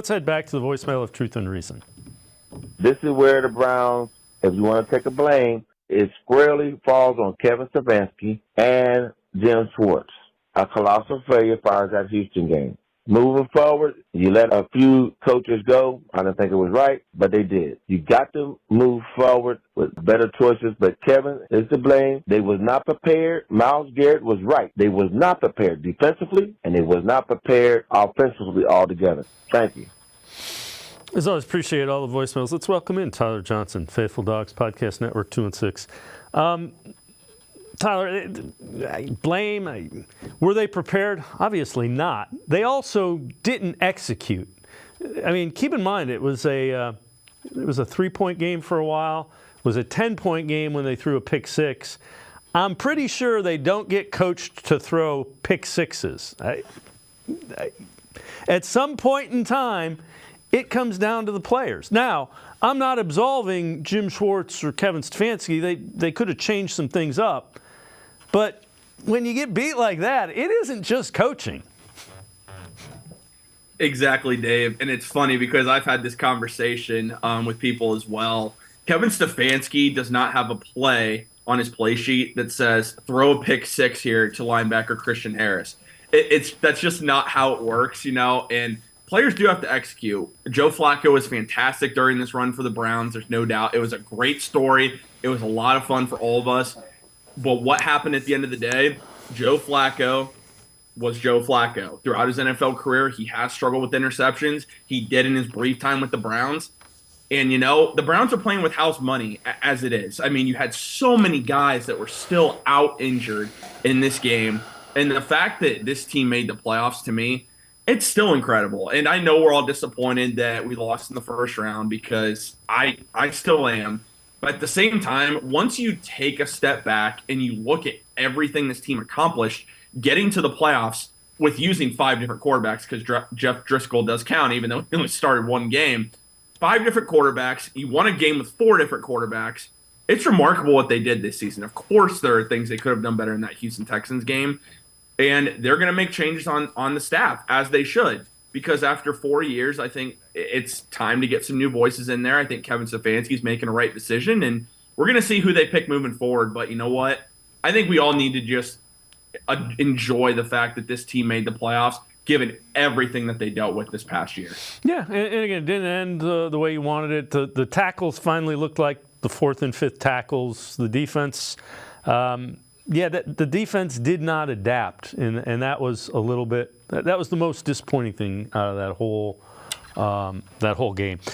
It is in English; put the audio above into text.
Let's head back to the voicemail of Truth and Reason. This is where the Browns, if you want to take a blame, it squarely falls on Kevin Stefanski and Jim Schwartz. A colossal failure as far as that Houston game. Moving forward, you let a few coaches go. I don't think it was right, but they did. You got to move forward with better choices, but Kevin is to blame. They was not prepared. Myles Garrett was right. They was not prepared defensively, and they was not prepared offensively altogether. Thank you. As always, appreciate all the voicemails. Let's welcome in Tyler Johnson, Faithful Dogs Podcast Network 2 and 6. Tyler, blame. Were they prepared? Obviously not. They also didn't execute. I mean, keep in mind it was a 3-point game for a while. It was a 10-point game when they threw a pick six. I'm pretty sure they don't get coached to throw pick sixes. At some point in time, it comes down to the players. Now, I'm not absolving Jim Schwartz or Kevin Stefanski. They could have changed some things up. But when you get beat like that, it isn't just coaching. Exactly, Dave. And it's funny because I've had this conversation with people as well. Kevin Stefanski does not have a play on his play sheet that says throw a pick six here to linebacker Christian Harris. That's just not how it works, and players do have to execute. Joe Flacco was fantastic during this run for the Browns. There's no doubt. It was a great story. It was a lot of fun for all of us. But what happened at the end of the day, Joe Flacco was Joe Flacco. Throughout his NFL career, he has struggled with interceptions. He did in his brief time with the Browns. And, the Browns are playing with house money as it is. I mean, you had so many guys that were still out injured in this game. And the fact that this team made the playoffs, to me, it's still incredible. And I know we're all disappointed that we lost in the first round because I still am. But at the same time, once you take a step back and you look at everything this team accomplished, getting to the playoffs with using 5 different quarterbacks, because Jeff Driscoll does count, even though he only started one game, 5 different quarterbacks, you won a game with 4 different quarterbacks. It's remarkable what they did this season. Of course, there are things they could have done better in that Houston Texans game. And they're going to make changes on the staff, as they should. Because after 4 years, I think it's time to get some new voices in there. I think Kevin Stefanski's making a right decision, and we're going to see who they pick moving forward. But you know what? I think we all need to just enjoy the fact that this team made the playoffs, given everything that they dealt with this past year. Yeah, and again, it didn't end the way you wanted it. The tackles finally looked like the 4th and 5th tackles. The defense, the defense did not adapt, and that was a little bit. That was the most disappointing thing out of that whole game.